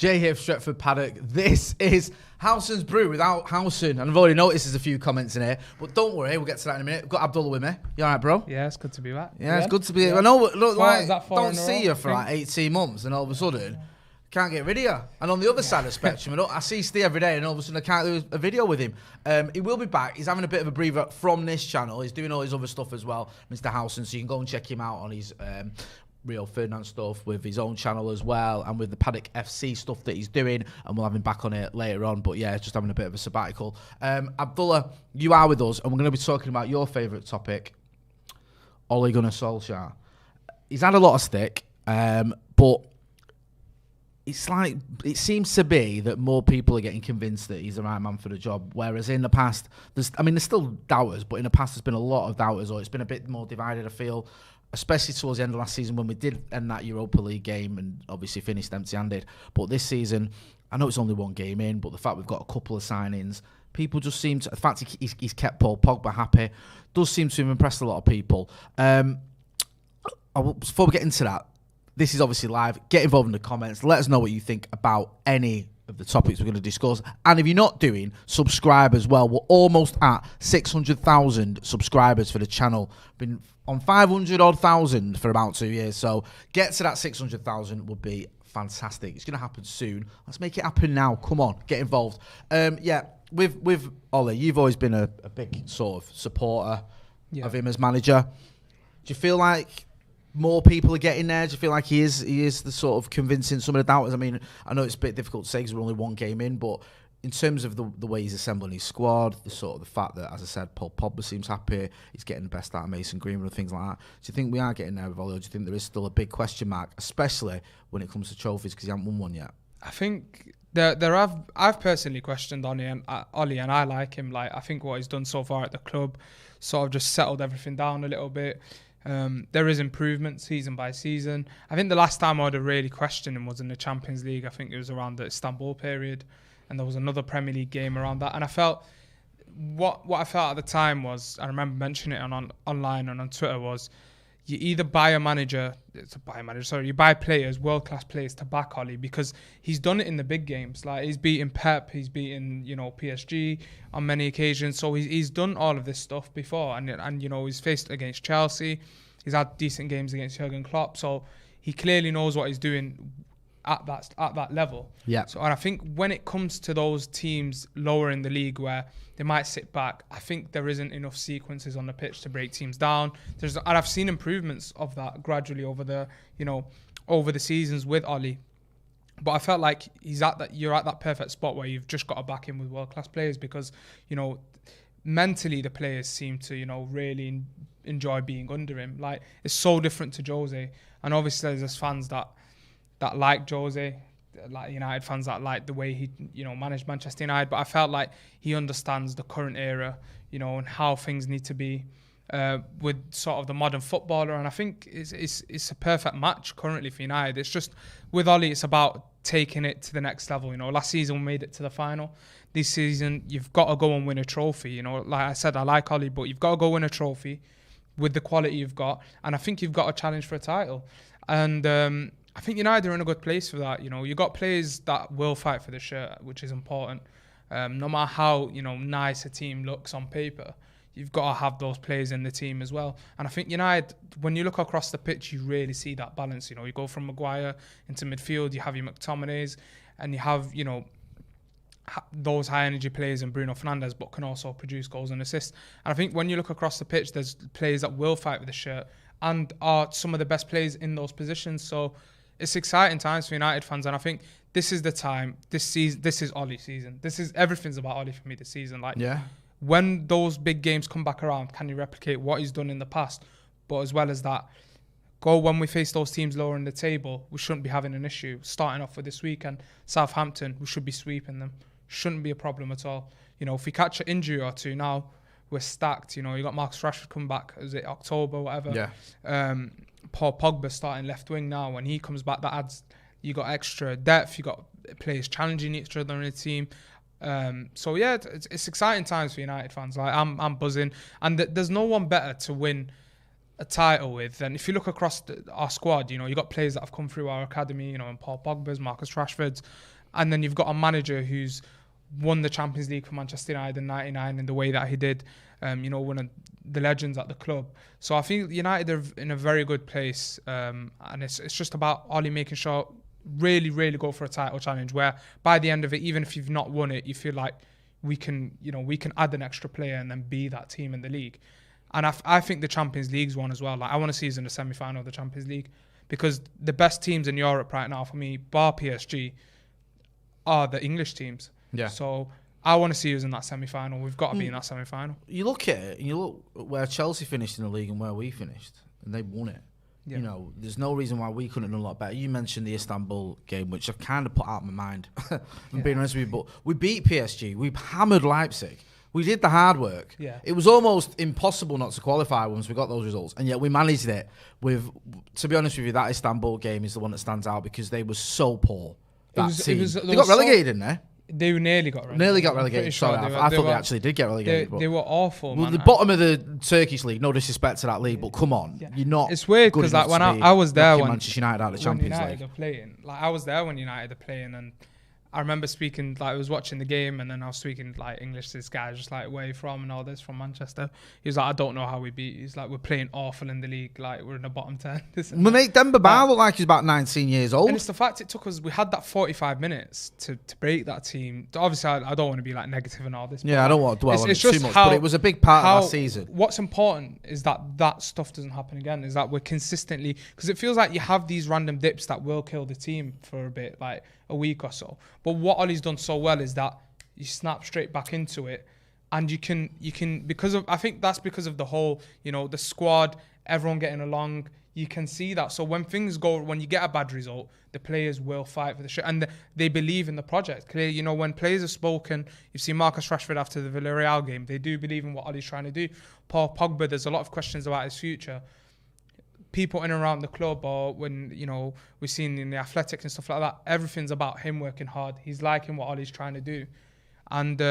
Jay here, Stretford, Paddock. This is Howson's Brew without Howson. And I've already noticed there's a few comments in here, but don't worry, we'll get to that in a minute. We've got Abdullah with me. You all right, bro? Yeah, it's good to be back. Yeah, it's good to be. I know, look, like, don't in a see row? you for like 18 months, and all of a sudden, can't get rid of you. And on the other side of the spectrum, I see Steve every day, and all of a sudden I can't do a video with him. He will be back. He's having a bit of a breather from this channel. He's doing all his other stuff as well, Mr. Howson, so you can go and check him out on his Rio Ferdinand stuff with his own channel as well, and with the Paddock FC stuff that he's doing, and we'll have him back on it later on. But yeah, just having a bit of a sabbatical. Abdullah, you are with us, and we're going to be talking about your favourite topic, Ole Gunnar Solskjaer. He's had a lot of stick, but it's like, it seems to be that more people are getting convinced that he's the right man for the job, whereas in the past, there's still doubters, but in the past there's been a lot of doubters, or it's been a bit more divided, I feel, especially towards the end of last season when we did end that Europa League game and obviously finished empty-handed. But this season, I know it's only one game in, but the fact we've got a couple of signings, people just seem to... The fact he's kept Paul Pogba happy does seem to have impressed a lot of people. Before we get into that, this is obviously live. Get involved in the comments. Let us know what you think about any of the topics we're going to discuss. And if you're not doing, subscribe as well. We're almost at 600,000 subscribers for the channel. Been on 500,000 for about 2 years. So get to that 600,000 would be fantastic. It's going to happen soon. Let's make it happen now. Come on, get involved. With Ole, you've always been a big sort of supporter of him as manager. Do you feel like more people are getting there? Do you feel like he is the sort of convincing some of the doubters? I mean, I know it's a bit difficult to say because we're only one game in, but in terms of the way he's assembling his squad, the fact that, as I said, Paul Pogba seems happy, he's getting the best out of Mason Greenwood and things like that. Do you think we are getting there with Ole, or do you think there is still a big question mark, especially when it comes to trophies, because he hasn't won one yet? I think I've personally questioned Ole and I like him. Like, I think what he's done so far at the club sort of just settled everything down a little bit. There is improvement season by season. I think the last time I would have really questioned him was in the Champions League. I think it was around the Istanbul period, and there was another Premier League game around that. And I felt what I felt at the time was, I remember mentioning it online and on Twitter, was you either buy you buy players, world-class players to back Ole, because he's done it in the big games. Like, he's beaten Pep, he's beaten, PSG on many occasions. So he's done all of this stuff before, and he's faced against Chelsea. He's had decent games against Jurgen Klopp. So he clearly knows what he's doing at that level. Yeah. So, and I think when it comes to those teams lower in the league where they might sit back, I think there isn't enough sequences on the pitch to break teams down. And I've seen improvements of that gradually over the seasons with Ole. But I felt like you're at that perfect spot where you've just got to back him with world-class players, because, mentally the players seem to, really enjoy being under him. Like, it's so different to Jose. And obviously there's fans that like Jose, like United fans that like the way he, managed Manchester United. But I felt like he understands the current era, and how things need to be with sort of the modern footballer. And I think it's a perfect match currently for United. It's just, with Ole, it's about taking it to the next level. Last season we made it to the final. This season, you've got to go and win a trophy. Like I said, I like Ole, but you've got to go win a trophy with the quality you've got. And I think you've got a challenge for a title. And I think United are in a good place for that. You've got players that will fight for the shirt, which is important. No matter how, nice a team looks on paper, you've got to have those players in the team as well. And I think United, when you look across the pitch, you really see that balance. You go from Maguire into midfield, you have your McTominays, and you have, those high-energy players in Bruno Fernandes, but can also produce goals and assists. And I think when you look across the pitch, there's players that will fight with the shirt and are some of the best players in those positions. So it's exciting times for United fans, and I think this is the time. This is Ole's season. Everything's about Ole for me this season. Like, when those big games come back around, can you replicate what he's done in the past? But as well as that, when we face those teams lower in the table, we shouldn't be having an issue. Starting off with this weekend, Southampton, we should be sweeping them. Shouldn't be a problem at all. If we catch an injury or two now, we're stacked. You got Marcus Rashford come back, is it October, whatever? Yeah. Paul Pogba starting left wing now. When he comes back, that adds, you got extra depth. You got players challenging each other in the team. So yeah, it's exciting times for United fans. Like, I'm buzzing, and there's no one better to win a title with. And if you look across our squad, you got players that have come through our academy, and Paul Pogba's, Marcus Rashford's, and then you've got a manager who's won the Champions League for Manchester United in '99 in the way that he did, one of the legends at the club. So I think United are in a very good place, and it's just about Ollie making sure really, really go for a title challenge where by the end of it, even if you've not won it, you feel like we can add an extra player and then be that team in the league. And I think the Champions League's one as well. Like I want to see us in the semi-final of the Champions League, because the best teams in Europe right now for me, bar PSG, are the English teams. Yeah. So I want to see us in that semi-final. We've got to be in that semi-final. You look at it, and you look where Chelsea finished in the league and where we finished, and they won it. Yeah. You know, there's no reason why we couldn't have done a lot better. You mentioned the Istanbul game, which I've kind of put out of my mind. I'm being honest with you, but we beat PSG. We hammered Leipzig. We did the hard work. Yeah. It was almost impossible not to qualify once we got those results, and yet we managed it. To be honest with you, that Istanbul game is the one that stands out because they were so poor. They got relegated, didn't they? They nearly got relegated. Sorry, I thought they actually did get relegated. They were awful. Well, the bottom of the Turkish league. No disrespect to that league, but come on, you're not. It's weird because like when I was there when Manchester United out of the Champions United League are playing, like I was there when United are playing, and I remember speaking, like I was watching the game, and then I was speaking like English to this guy, just like, where you from and all this, from Manchester. He was like, I don't know how we beat. He's like, we're playing awful in the league, like we're in the bottom 10. We make Demba Ba look like he's about 19 years old. And it's the fact it took us, we had that 45 minutes to break that team. Obviously, I don't want to be like negative and all this. Yeah, I don't want to dwell on it too much, but it was a big part of our season. What's important is that stuff doesn't happen again, is that we're consistently, because it feels like you have these random dips that will kill the team for a bit, like a week or so. But what Ollie's done so well is that you snap straight back into it, and you can I think that's because of the whole, the squad, everyone getting along. You can see that. So when you get a bad result, the players will fight for the shit, and they believe in the project. Clearly, when players have spoken, you've seen Marcus Rashford after the Villarreal game, they do believe in what Ollie's trying to do. Paul Pogba, there's a lot of questions about his future. People in and around the club, or when we've seen in the Athletics and stuff like that, everything's about him working hard. He's liking what Ollie's trying to do, and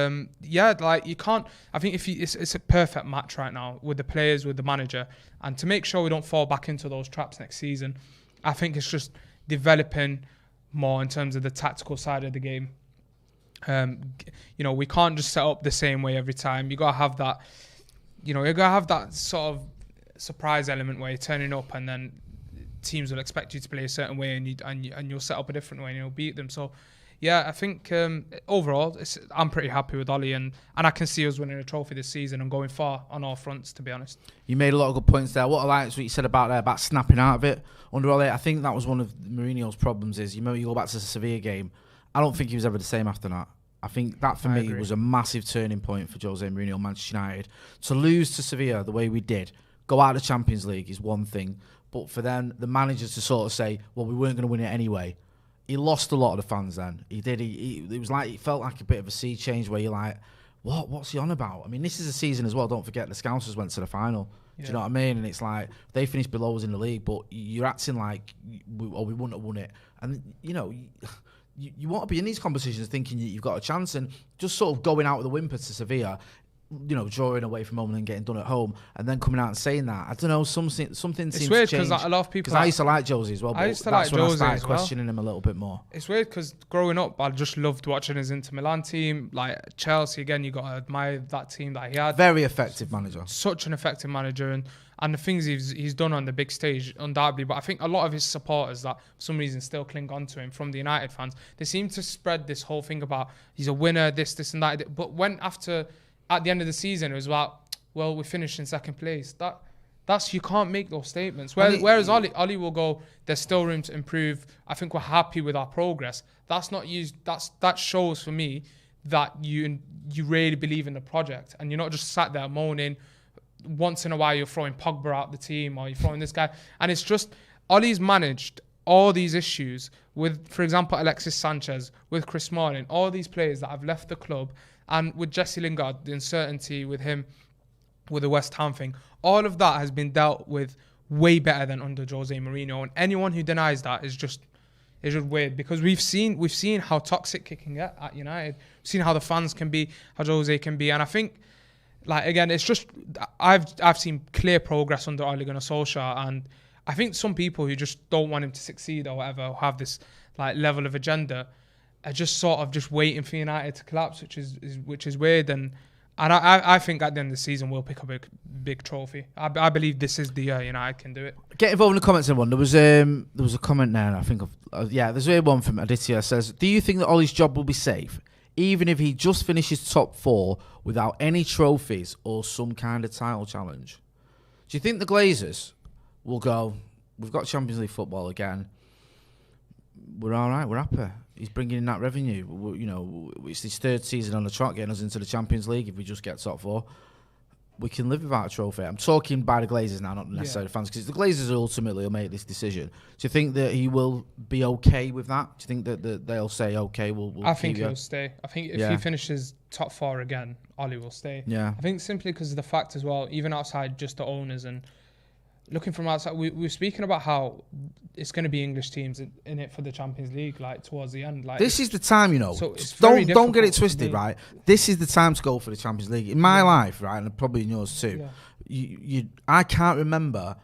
you can't. I think it's a perfect match right now with the players, with the manager, and to make sure we don't fall back into those traps next season, I think it's just developing more in terms of the tactical side of the game. We can't just set up the same way every time. You gotta have that. You gotta have that sort of surprise element where you're turning up and then teams will expect you to play a certain way, and you'll set up a different way and you'll beat them. So yeah, I think overall I'm pretty happy with Ollie, and I can see us winning a trophy this season and going far on all fronts, to be honest. You made a lot of good points there. What I liked what you said about snapping out of it under Ollie. I think that was one of Mourinho's problems is, you go back to the Sevilla game, I don't think he was ever the same after that. I think that for me was a massive turning point for Jose Mourinho, Manchester United. To lose to Sevilla the way we did, go out of the Champions League is one thing, but for them, the managers to sort of say, well, we weren't going to win it anyway. He lost a lot of the fans then. He did. It was like, it felt like a bit of a sea change where you're like, what's he on about? I mean, this is a season as well. Don't forget the Scousers went to the final. Yeah. Do you know what I mean? And it's like, they finished below us in the league, but you're acting like, we wouldn't have won it. And, you want to be in these competitions thinking you've got a chance, and just sort of going out with a whimper to Sevilla, drawing away from home and then getting done at home, and then coming out and saying that. I don't know, something seems to change. It's weird because a lot of people. Because I used to like Josie as well, but that's when I started questioning him a little bit more. It's weird because growing up, I just loved watching his Inter Milan team, like Chelsea. Again, you got to admire that team that he had. Very effective manager. Such an effective manager, and the things he's done on the big stage, undoubtedly. But I think a lot of his supporters that for some reason still cling on to him from the United fans, they seem to spread this whole thing about he's a winner, this and that. But when at the end of the season, it was about, well, we finished in second place. That's you can't make those statements. Whereas Ollie will go, there's still room to improve. I think we're happy with our progress. That's not used. That shows for me that you really believe in the project, and you're not just sat there moaning. Once in a while, you're throwing Pogba out the team, or you're throwing this guy, and it's just Ollie's managed all these issues with, for example, Alexis Sanchez, with Chris Smalling, all these players that have left the club. And with Jesse Lingard, the uncertainty with him, with the West Ham thing, all of that has been dealt with way better than under Jose Mourinho. And anyone who denies that is just weird, because we've seen how toxic it can get at United. We've seen how the fans can be, how Jose can be, and I think, like, again, it's just I've seen clear progress under Ole Gunnar Solskjaer, and I think some people who just don't want him to succeed or whatever, or have this like level of agenda, are just sort of just waiting for United to collapse, which is weird. And I think at the end of the season we'll pick up a big trophy. I believe this is the year United can do it. Get involved in the comments, everyone. There was a comment there, and I think there's one from Aditya says, do you think that Ollie's job will be safe, even if he just finishes top 4 without any trophies or some kind of title challenge? Do you think the Glazers will go, we've got Champions League football again, we're all right, we're happy, he's bringing in that revenue, it's his 3rd season on the trot getting us into the Champions League, if we just get top 4, we can live without a trophy? I'm talking by the Glazers now, not necessarily the fans, because the Glazers ultimately will make this decision. Do you think that he will be okay with that? Do you think that they'll say, okay, we'll I think he'll stay. I think if he finishes top 4 again, Ollie will stay. Yeah. I think simply because of the fact as well, even outside just the owners and looking from outside, we were speaking about how it's going to be English teams in it for the Champions League, like towards the end. Like this is the time, So it's don't get it twisted, right? This is the time to go for the Champions League. In my life, right, and probably in yours too. Yeah. I can't remember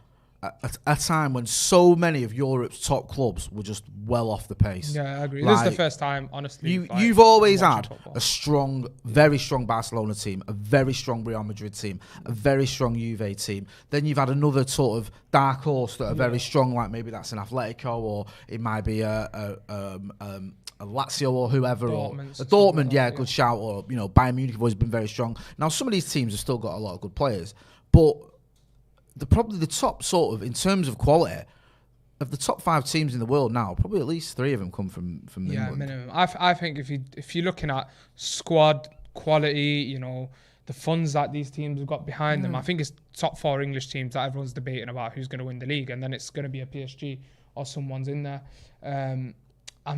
a time when so many of Europe's top clubs were just well off the pace. Yeah, I agree. This is the first time, honestly. You've always had a strong, very strong Barcelona team, a very strong Real Madrid team, a very strong Juve team. Then you've had another sort of dark horse that are very strong, like maybe that's an Atletico, or it might be a Lazio or whoever, or a Dortmund, good shout, or Bayern Munich have always been very strong. Now some of these teams have still got a lot of good players, but probably the top sort of, in terms of quality, of the top 5 teams in the world now, probably at least 3 of them come from England. Yeah, minimum. I think if you're looking at squad quality, the funds that these teams have got behind them, I think it's top 4 English teams that everyone's debating about who's going to win the league, and then it's going to be a PSG or someone's in there. And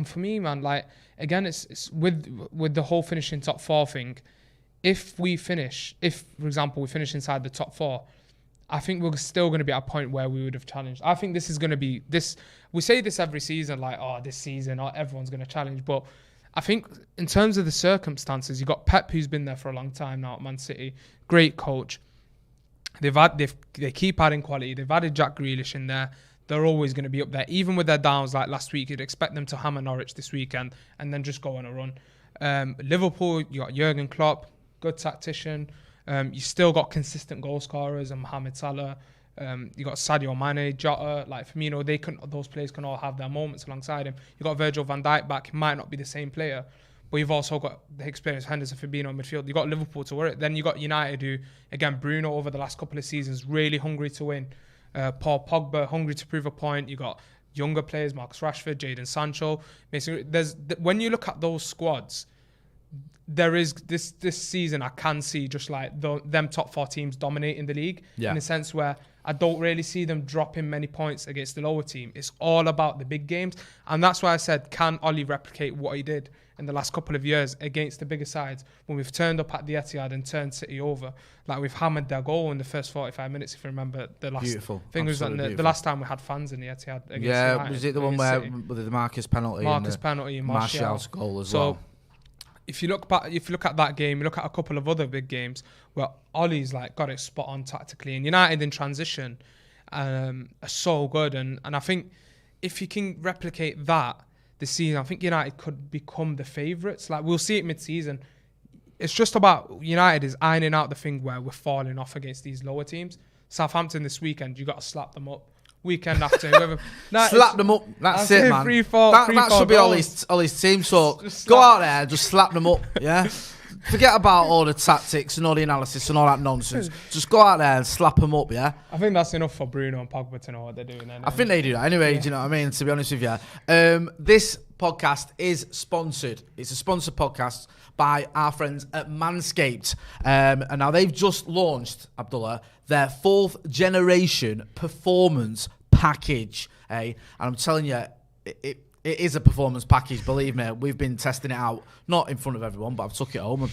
for me, man, like again, it's with the whole finishing top 4 thing. If for example we finish inside the top 4. I think we're still going to be at a point where we would have challenged. I think this is going to be this. We say this every season, like, this season, everyone's going to challenge. But I think in terms of the circumstances, you've got Pep, who's been there for a long time now at Man City, great coach. They keep adding quality. They've added Jack Grealish in there. They're always going to be up there, even with their downs. Like last week, you'd expect them to hammer Norwich this weekend and then just go on a run. Liverpool, you got Jurgen Klopp, good tactician. You still got consistent goal scorers and Mohamed Salah. You got Sadio Mane, Jota. Like Firmino, those players can all have their moments alongside him. You got Virgil van Dijk back. He might not be the same player, but you've also got the experience Henderson, Fabinho midfield. You got Liverpool to worry. Then you got United, who again Bruno over the last couple of seasons really hungry to win. Paul Pogba hungry to prove a point. You got younger players, Marcus Rashford, Jadon Sancho. Basically, when you look at those squads. There is this season I can see just like them top 4 teams dominating the league in a sense where I don't really see them dropping many points against the lower team. It's all about the big games, and that's why I said, can Ollie replicate what he did in the last couple of years against the bigger sides when we've turned up at the Etihad and turned City over? Like we've hammered their goal in the first 45 minutes. If you remember the last thing was the last time we had fans in the Etihad against United, was it the one where with the Marcus penalty and Martial's goal as well? If you look at that game, you look at a couple of other big games where Ollie's like got it spot on tactically, and United in transition are so good. And I think if you can replicate that this season, I think United could become the favourites. Like we'll see it mid-season. It's just about United is ironing out the thing where we're falling off against these lower teams. Southampton this weekend, you got to slap them up. Weekend after whoever slap them up. That's it, man. That should be Ollie's team. So go out there and just slap them up. Yeah. Forget about all the tactics and all the analysis and all that nonsense. Just go out there and slap them up. Yeah. I think that's enough for Bruno and Pogba to know what they're doing. I think they do that anyway. Do you know what I mean? To be honest with you, this podcast is sponsored. It's a sponsored podcast by our friends at Manscaped. And now they've just launched, Abdullah, their 4th generation performance package. And I'm telling you, it is a performance package, believe me. We've been testing it out, not in front of everyone, but I've took it home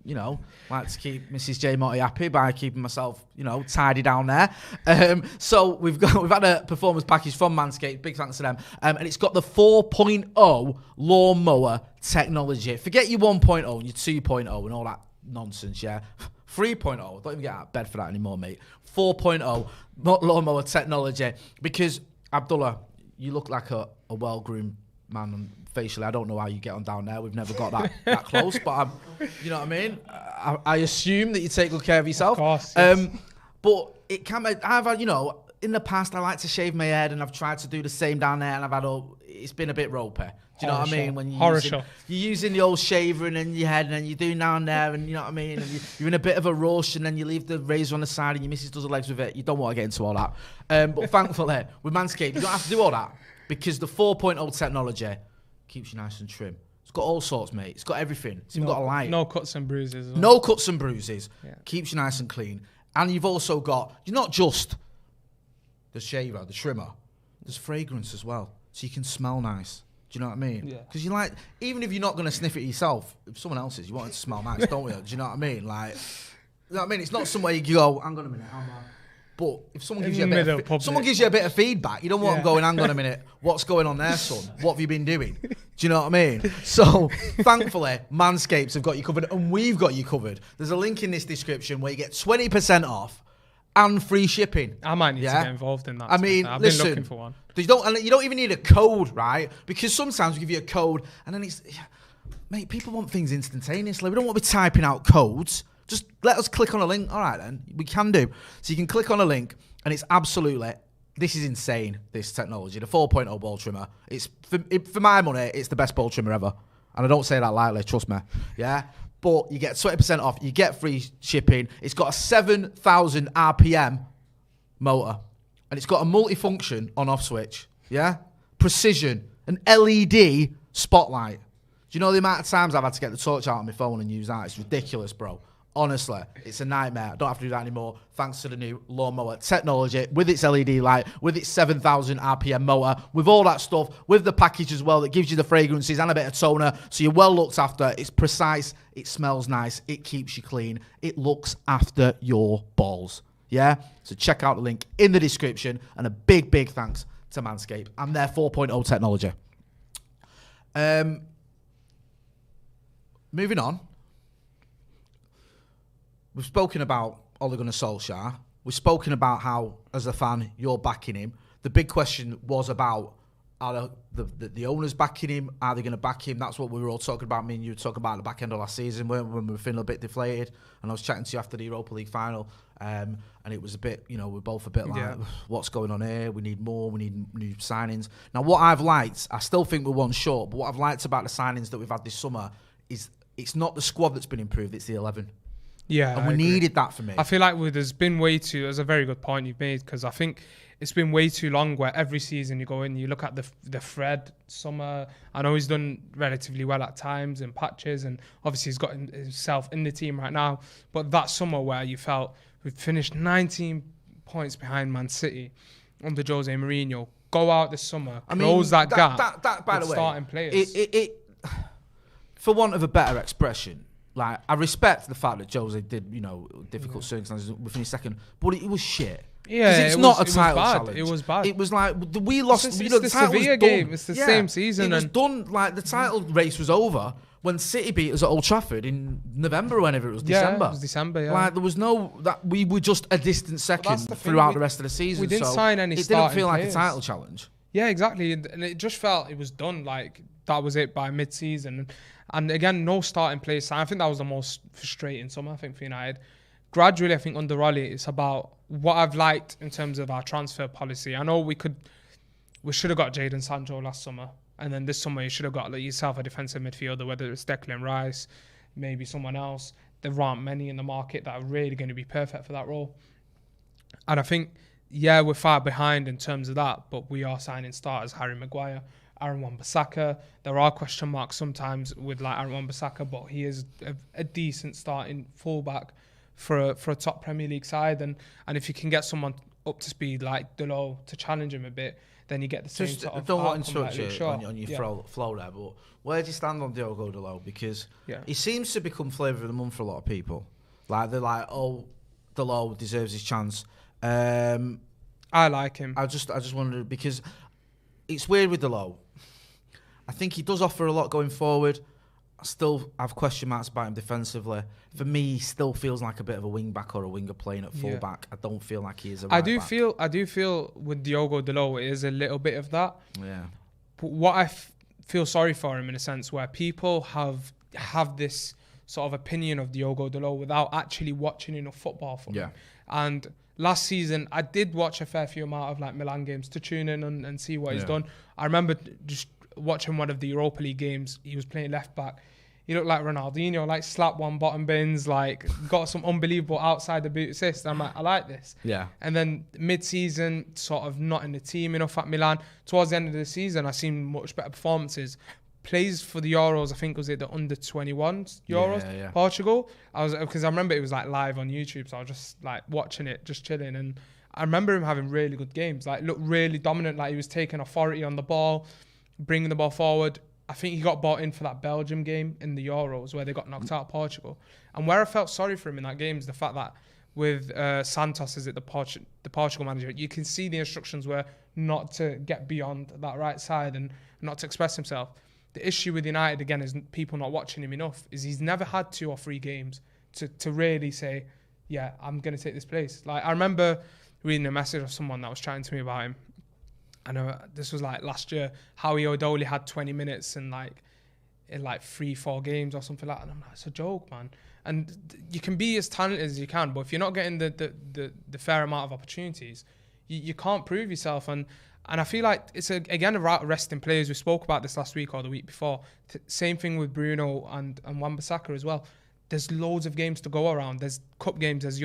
and, like to keep Mrs. J. Motti happy by keeping myself, tidy down there. So we've had a performance package from Manscaped, big thanks to them. And it's got the 4.0 lawnmower technology. Forget your 1.0 and your 2.0 and all that nonsense, yeah? 3.0, don't even get out of bed for that anymore, mate. 4.0 lawnmower technology, because Abdullah, you look like a well-groomed man, and facially, I don't know how you get on down there. We've never got that close, but you know what I mean? I assume that you take good care of yourself. Of course, yes. But it can be, I've had, you know, in the past, I like to shave my head, and I've tried to do the same down there, and I've had it's been a bit ropey. Do you know what I mean? When you're using the old shaver and in your head, and then you do down there, and you know what I mean? And you're in a bit of a rush, and then you leave the razor on the side, and your missus does the legs with it. You don't want to get into all that. But thankfully, with Manscaped, you don't have to do all that, because the 4.0 technology keeps you nice and trim. It's got all sorts, mate. It's got everything. It's even got a light. No cuts and bruises. No cuts and bruises. Yeah. Keeps you nice and clean. And you've also got, you're not just the shaver, the trimmer. There's fragrance as well, so you can smell nice. Do you know what I mean? Yeah. Because you like, even if you're not going to sniff it yourself, if someone else is, you want it to smell nice, don't you? Do you know what I mean? Like, you know what I mean? It's not somewhere you go, hang on a minute, but if someone gives you a bit of feedback, you don't want them going, hang on a minute, what's going on there, son? What have you been doing? Do you know what I mean? So, thankfully, Manscaped have got you covered, and we've got you covered. There's a link in this description where you get 20% off and free shipping. I might need to get involved in that. I mean, I've listen, been looking for one. You don't even need a code, right? Because sometimes we give you a code, and then it's, mate, people want things instantaneously. We don't want to be typing out codes. Just let us click on a link. All right, then. We can do. So you can click on a link, and it's absolutely, this is insane, this technology. The 4.0 ball trimmer. It's for my money, it's the best ball trimmer ever. And I don't say that lightly, trust me. Yeah? But you get 20% off. You get free shipping. It's got a 7,000 RPM motor. And it's got a multifunction on-off switch. Yeah? Precision. An LED spotlight. Do you know the amount of times I've had to get the torch out on my phone and use that? It's ridiculous, bro. Honestly, it's a nightmare. I don't have to do that anymore thanks to the new lawnmower technology with its LED light, with its 7,000 RPM motor, with all that stuff, with the package as well that gives you the fragrances and a bit of toner, so you're well looked after. It's precise, it smells nice, it keeps you clean, it looks after your balls. Yeah? So check out the link in the description, and a big, big thanks to Manscaped and their 4.0 technology. Moving on. We've spoken about Ole Gunnar Solskjaer. We've spoken about how, as a fan, you're backing him. The big question was about, are the owners backing him? Are they going to back him? That's what we were all talking about. Me and you were talking about at the back end of last season, when we were feeling a bit deflated. And I was chatting to you after the Europa League final. And it was a bit, we're both a bit like, what's going on here? We need more. We need new signings. Now, what I've liked, I still think we're one short, but what I've liked about the signings that we've had this summer is it's not the squad that's been improved, it's the 11. Yeah, and we needed that for me. I feel like there's been way too. That's a very good point you've made, because I think it's been way too long where every season you go in, you look at the Fred summer. I know he's done relatively well at times in patches, and obviously he's got himself in the team right now. But that summer where you felt we've finished 19 points behind Man City under Jose Mourinho, go out this summer, close that gap. That by the way, starting players. It for want of a better expression. Like, I respect the fact that Jose did, difficult circumstances within his second, but it was shit. Yeah, it's not a title challenge. It was bad. It was like we lost. It's the the Sevilla game. It's the same season. It was done. Like, the title race was over when City beat us at Old Trafford in November, or whenever it was. December. It was December. Yeah. Like, there was we were just a distant second throughout the rest of the season. We didn't sign any. It didn't feel like a title challenge. Yeah, exactly, and it just felt it was done. Like, that was it by mid-season. And again, no starting players. I think that was the most frustrating summer, I think, for United. Gradually, I think under Ollie, it's about what I've liked in terms of our transfer policy. I know we should have got Jadon Sancho last summer. And then this summer, you should have got yourself a defensive midfielder, whether it's Declan Rice, maybe someone else. There aren't many in the market that are really going to be perfect for that role. And I think, we're far behind in terms of that, but we are signing starters, Harry Maguire, Aaron Wan-Bissaka. There are question marks sometimes with Aaron Wan-Bissaka, but he is a decent starting fullback for a top Premier League side. And if you can get someone up to speed like Delo to challenge him a bit, then you get the same sort of. I don't want to interrupt you on your flow there, but where do you stand on Diogo Delo? Because he seems to become flavour of the month for a lot of people. Like, they're like, oh, Delo deserves his chance. I like him. I just wondered, because it's weird with Delo. I think he does offer a lot going forward. I still have question marks about him defensively. For me, he still feels like a bit of a wing back or a winger playing at full back. I don't feel like he is a right back. I do feel with Diogo Delo, it is a little bit of that. Yeah. But what I feel sorry for him in a sense where people have this sort of opinion of Diogo Dalot without actually watching enough football for him. And last season, I did watch a fair few amount of like Milan games to tune in and see what he's done. I remember just watching one of the Europa League games. He was playing left back. He looked like Ronaldinho, like slap one bottom bins, like got some unbelievable outside the boot assist. I'm like, I like this. Yeah. And then mid-season, sort of not in the team enough at Milan. Towards the end of the season, I seen much better performances. Plays for the Euros, I think was it the under-21 Euros, Portugal. Because I remember it was like live on YouTube, so I was just like watching it, just chilling. And I remember him having really good games, like looked really dominant, like he was taking authority on the ball, bringing the ball forward. I think he got bought in for that Belgium game in the Euros where they got knocked out of Portugal. And where I felt sorry for him in that game is the fact that with Santos, the Portugal manager, you can see the instructions were not to get beyond that right side and not to express himself. The issue with United, again, is people not watching him enough, is he's never had 2 or 3 games to really say, yeah, I'm going to take this place. Like, I remember reading a message of someone that was chatting to me about him. I know this was like last year, Howie O'Dowley had 20 minutes in like 3-4 games or something like that. And I'm like, it's a joke, man. And you can be as talented as you can, but if you're not getting the fair amount of opportunities, you can't prove yourself. And I feel like it's again about resting players. We spoke about this last week or the week before. Same thing with Bruno and Wan-Bissaka as well. There's loads of games to go around. There's cup games, there's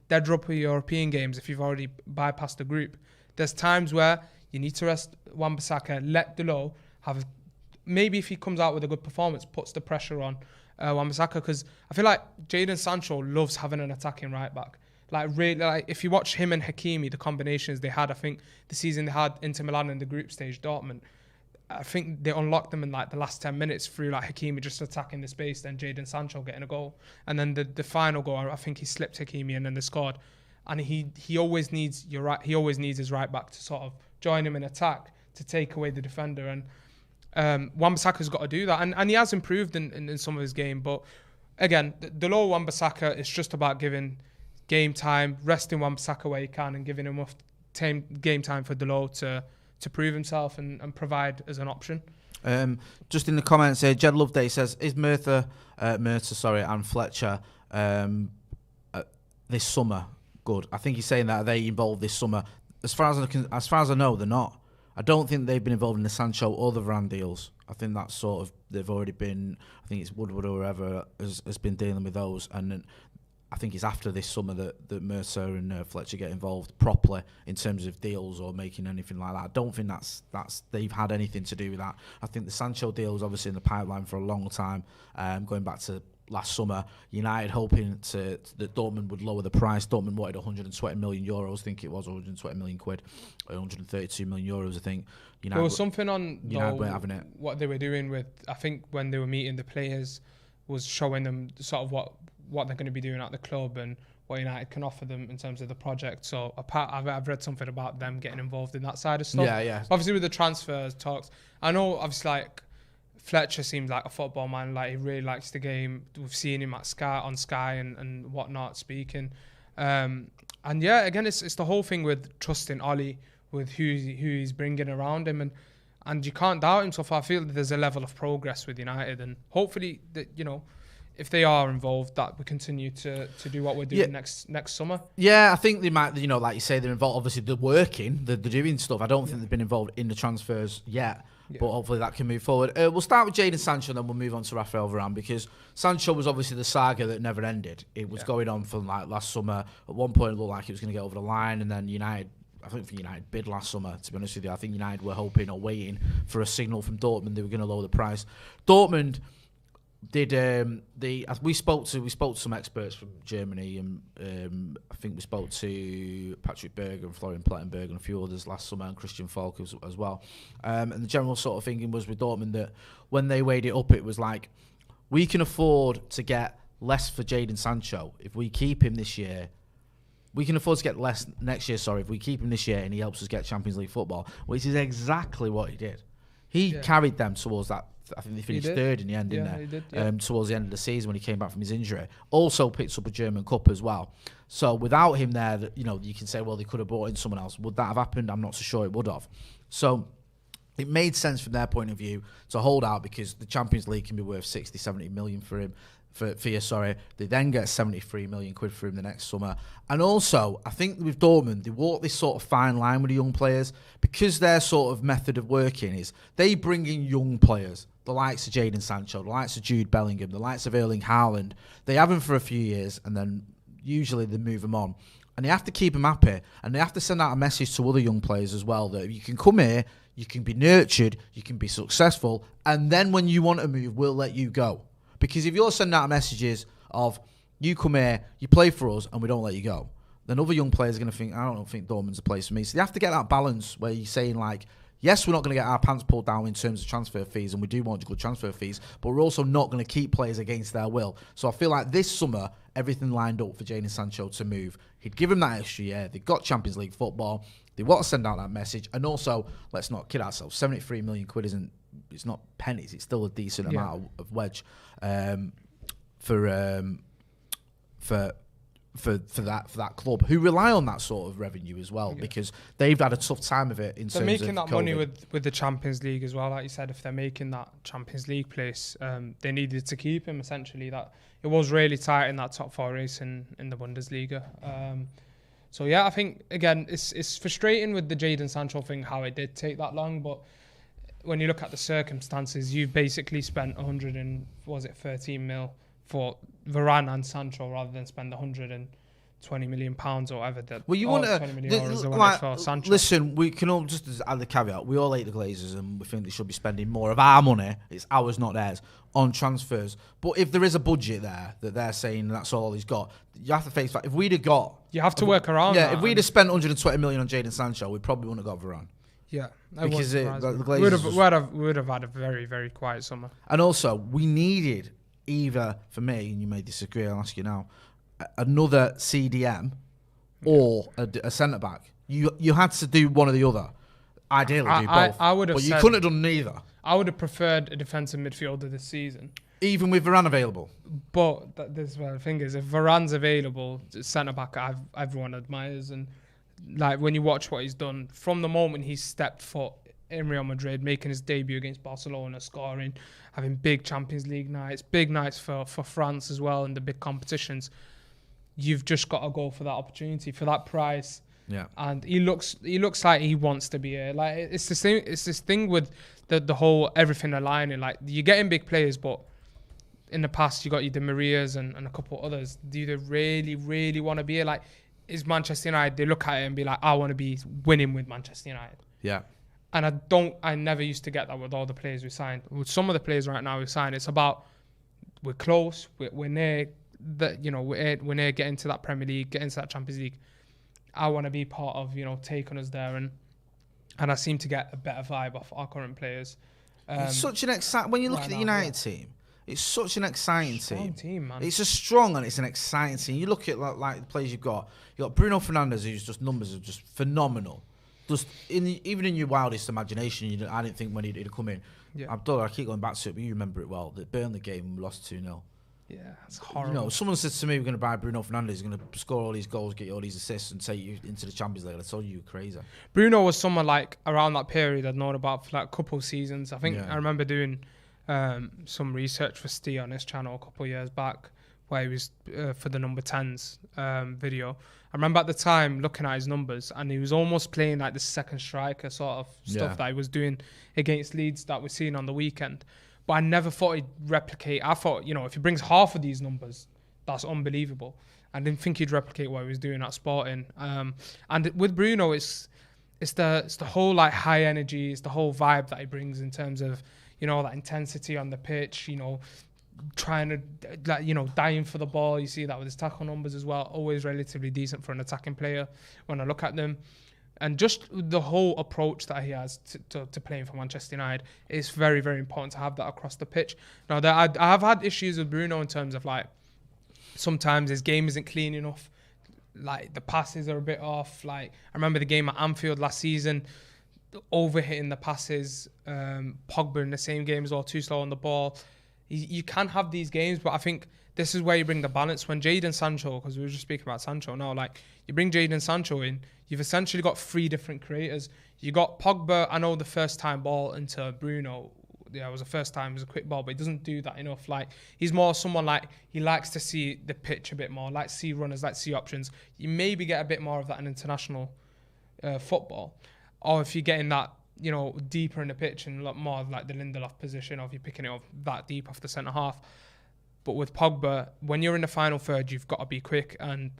dead rubber European games if you've already bypassed the group. There's times where you need to rest Wan-Bissaka, let Dalot have, maybe if he comes out with a good performance, puts the pressure on Wan-Bissaka, because I feel like Jadon Sancho loves having an attacking right back. Like really, like if you watch him and Hakimi, the combinations they had, I think the season they had Inter Milan in the group stage, Dortmund, I think they unlocked them in like the last 10 minutes through like Hakimi just attacking the space, then Jadon Sancho getting a goal, and then the final goal, I think he slipped Hakimi and then they scored. And he always needs his right back to sort of join him in attack to take away the defender. And Wan-Bissaka's got to do that. And he has improved in some of his game. But again, the low Wan-Bissaka, it's just about giving game time, resting Wan-Bissaka where he can, and giving him enough game time for Dalot to prove himself and provide as an option. Just in the comments here, Jed Loveday says, is Merthyr and Fletcher this summer good? I think he's saying that, are they involved this summer? As far as I know, they're not. I don't think they've been involved in the Sancho or the Varane deals. I think that's sort of, they've already been, I think it's Woodward or whoever has been dealing with those. And then I think it's after this summer that Merthyr and Fletcher get involved properly in terms of deals or making anything like that. I don't think that's they've had anything to do with that. I think the Sancho deal was obviously in the pipeline for a long time, going back to last summer. United hoping that Dortmund would lower the price. Dortmund wanted 120 million euros, I think it was 120 million quid, 132 million euros, I think. There was something on United weren't having it. What they were doing with, I think when they were meeting the players, was showing them sort of what they're going to be doing at the club and what United can offer them in terms of the project. So I've read something about them getting involved in that side of stuff. Yeah. Obviously with the transfers talks, I know obviously like Fletcher seems like a football man, like he really likes the game. We've seen him at Sky and whatnot speaking. And yeah, again, it's the whole thing with trusting Ollie with who he's bringing around him, and you can't doubt him so far. I feel that there's a level of progress with United, and hopefully that, you know, if they are involved, that we continue to do what we're doing next summer. Yeah, I think they might, you know, like you say, they're involved. Obviously, they're working, they're doing stuff. I don't think they've been involved in the transfers yet. Yeah. But hopefully that can move forward. We'll start with Jadon Sancho and then we'll move on to Rafael Varane, because Sancho was obviously the saga that never ended. It was going on from like last summer. At one point it looked like it was going to get over the line, and then United bid last summer, to be honest with you. I think United were hoping or waiting for a signal from Dortmund they were going to lower the price. Dortmund did we spoke to some experts from Germany, and I think we spoke to Patrick Berger and Florian Plettenberg and a few others last summer, and Christian Falk as well. And the general sort of thinking was with Dortmund that when they weighed it up, it was like, we can afford to get less for Jadon Sancho if we keep him this year. We can afford to get less next year, if we keep him this year and he helps us get Champions League football, which is exactly what he did. He carried them towards that. I think they finished third in the end, didn't they? He did, yeah. Towards the end of the season when he came back from his injury. Also picked up a German Cup as well. So without him there, you know, you can say, well, they could have brought in someone else. Would that have happened? I'm not so sure it would have. So it made sense from their point of view to hold out because the Champions League can be worth 60, 70 million for him. For you, sorry. They then get 73 million quid for him the next summer. And also, I think with Dortmund, they walk this sort of fine line with the young players because their sort of method of working is they bring in young players, the likes of Jadon Sancho, the likes of Jude Bellingham, the likes of Erling Haaland. They have them for a few years and then usually they move them on. And they have to keep them happy and they have to send out a message to other young players as well that you can come here, you can be nurtured, you can be successful, and then when you want to move, we'll let you go. Because if you're sending out messages of, you come here, you play for us, and we don't let you go, then other young players are going to think, I don't think Dortmund's a place for me. So they have to get that balance where you're saying, like, yes, we're not going to get our pants pulled down in terms of transfer fees, and we do want good transfer fees, but we're also not going to keep players against their will. So I feel like this summer, everything lined up for Jadon Sancho to move. He'd give him that extra year. They've got Champions League football. They want to send out that message. And also, let's not kid ourselves, 73 million quid isn't, it's not pennies. It's still a decent amount of wedge for that club who rely on that sort of revenue as well because they've had a tough time of it in terms of they're making that COVID. money with the Champions League as well. Like you said, if they're making that Champions League place, they needed to keep him essentially. That it was really tight in that top four race in the Bundesliga. So yeah, I think again it's frustrating with the Jadon Sancho thing how it did take that long, but when you look at the circumstances, you've basically spent 13 mil for Varane and Sancho rather than spend 120 million pounds or whatever. Well, you want to 20 million euros for Sancho. Listen, we can all just add the caveat. We all hate the Glazers, and we think they should be spending more of our money. It's ours, not theirs, on transfers. But if there is a budget there that they're saying that's all he's got, you have to face that. If we'd have got, you have to work around. Yeah, that if we'd have spent 120 million on Jadon Sancho, we probably wouldn't have got Varane. Yeah, because the Glazers we would have had a very, very quiet summer. And also, we needed either, for me, and you may disagree, I'll ask you now, another CDM or a centre back. You had to do one or the other. Ideally, do both. I would have. But you couldn't have done neither. I would have preferred a defensive midfielder this season, even with Varane available. But the thing is, if Varane's available, centre back, everyone admires and. Like when you watch what he's done from the moment he stepped foot in Real Madrid, making his debut against Barcelona, scoring, having big Champions League nights, big nights for France as well in the big competitions. You've just got to go for that opportunity for that price. Yeah. And he looks like he wants to be here. Like it's this thing with the whole everything aligning. Like you're getting big players, but in the past you got your Di Marias and a couple others. Do they really, really want to be here? Like. Is Manchester United, they look at it and be like, I want to be winning with Manchester United. Yeah. And I never used to get that with all the players we signed. With some of the players right now we signed, it's about, we're close, we're near, we're near getting to that Premier League, getting to that Champions League. I want to be part of, taking us there. And I seem to get a better vibe off our current players. It's such an exciting, when you look at the United team, it's such an exciting team, man. It's a strong and it's an exciting team. You look at like the players you've got Bruno Fernandes, who's just numbers are just phenomenal. Just even in your wildest imagination, I didn't think when he'd come in. Yeah. I keep going back to it, but you remember it well. The Burnley game, we lost 2-0. Yeah, it's horrible. Someone said to me, we're going to buy Bruno Fernandes, he's going to score all these goals, get you all these assists, and take you into the Champions League. I told you were crazy. Bruno was someone like around that period I'd known about for like a couple of seasons. I think I remember doing some research for Steve on his channel a couple of years back where he was for the number 10s video. I remember at the time looking at his numbers and he was almost playing like the second striker sort of stuff that he was doing against Leeds that we're seeing on the weekend. But I never thought he'd replicate. I thought, if he brings half of these numbers, that's unbelievable. I didn't think he'd replicate what he was doing at Sporting. And with Bruno, it's the whole like high energy, it's the whole vibe that he brings in terms of that intensity on the pitch, trying to, dying for the ball. You see that with his tackle numbers as well, always relatively decent for an attacking player when I look at them. And just the whole approach that he has to playing for Manchester United is very, very important to have that across the pitch. Now, I have had issues with Bruno in terms of like, sometimes his game isn't clean enough. Like the passes are a bit off. Like I remember the game at Anfield last season, overhitting the passes, Pogba in the same game as well, too slow on the ball. You can have these games, but I think this is where you bring the balance. When Jadon Sancho, because we were just speaking about Sancho now, like you bring Jadon Sancho in, you've essentially got 3 different creators. You got Pogba, I know the first time ball into Bruno, it was the first time, it was a quick ball, but he doesn't do that enough. Like, he's more someone like, he likes to see the pitch a bit more, like see runners, like see options. You maybe get a bit more of that in international football. Or if you're getting that, deeper in the pitch and a lot more of like the Lindelof position, or if you're picking it up that deep off the centre half. But with Pogba, when you're in the final third, you've got to be quick, and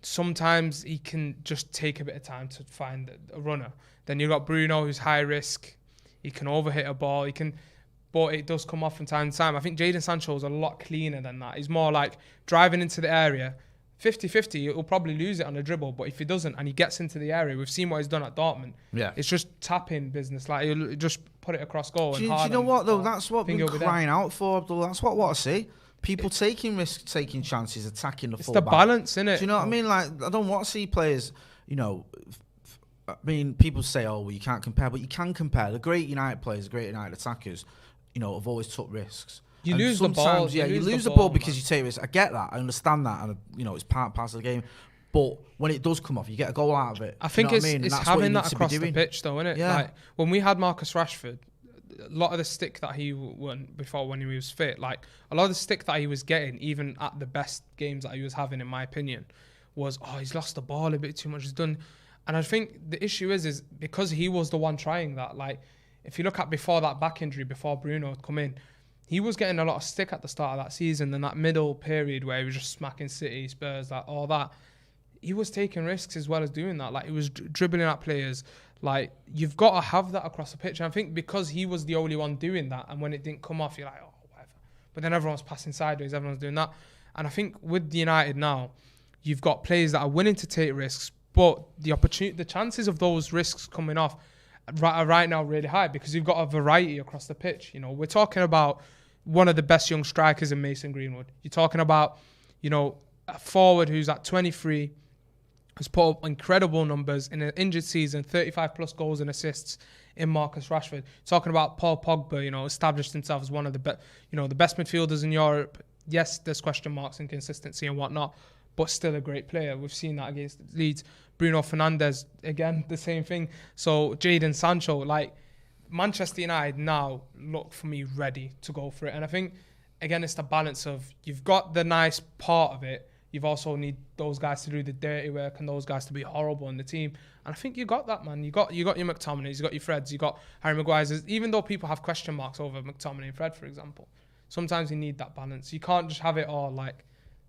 sometimes he can just take a bit of time to find a runner. Then you've got Bruno, who's high risk. He can overhit a ball. But it does come off from time to time. I think Jadon Sancho is a lot cleaner than that. He's more like driving into the area, 50-50, he'll probably lose it on a dribble, but if he doesn't and he gets into the area, we've seen what he's done at Dortmund. Yeah, it's just tapping business. Like, he'll just put it across goal. Do you know what, though? That's what we're crying out for, Abdul. That's what I want to see. People taking risks, taking chances, attacking the fullback. It's the balance, innit? Do you know what I mean? Like, I don't want to see players, I mean, people say, oh, well, you can't compare, but you can compare. The great United players, the great United attackers, have always took risks. You lose the ball. Yeah, you lose the ball because you take risks. I get that. I understand that. And, it's part of the game. But when it does come off, you get a goal out of it. I think it's having that across the pitch, though, isn't it? Yeah. Like, when we had Marcus Rashford, a lot of the stick that he won before when he was fit, like, a lot of the stick that he was getting, even at the best games that he was having, in my opinion, was, he's lost the ball a bit too much. He's done. And I think the issue is because he was the one trying that. Like, if you look at before that back injury, before Bruno had come in, he was getting a lot of stick at the start of that season, and that middle period where he was just smacking City, Spurs, all that. He was taking risks as well as doing that. Like, he was dribbling at players. Like, you've got to have that across the pitch. And I think because he was the only one doing that, and when it didn't come off, you're like, whatever. But then everyone's passing sideways, everyone's doing that. And I think with United now, you've got players that are willing to take risks, but the chances of those risks coming off are right now really high because you've got a variety across the pitch. We're talking about one of the best young strikers in Mason Greenwood. You're talking about, a forward who's at 23, has put up incredible numbers in an injured season, 35 plus goals and assists in Marcus Rashford. Talking about Paul Pogba, established himself as one of the best midfielders in Europe. Yes, there's question marks and consistency and whatnot, but still a great player. We've seen that against Leeds. Bruno Fernandes, again, the same thing. So Jadon Sancho, like, Manchester United now look for me ready to go for it. And I think, again, it's the balance of you've got the nice part of it. You've also need those guys to do the dirty work and those guys to be horrible in the team. And I think you got that, man. You got your McTominays, you got your Freds, you got Harry Maguire's. Even though people have question marks over McTominay and Fred, for example, sometimes you need that balance. You can't just have it all like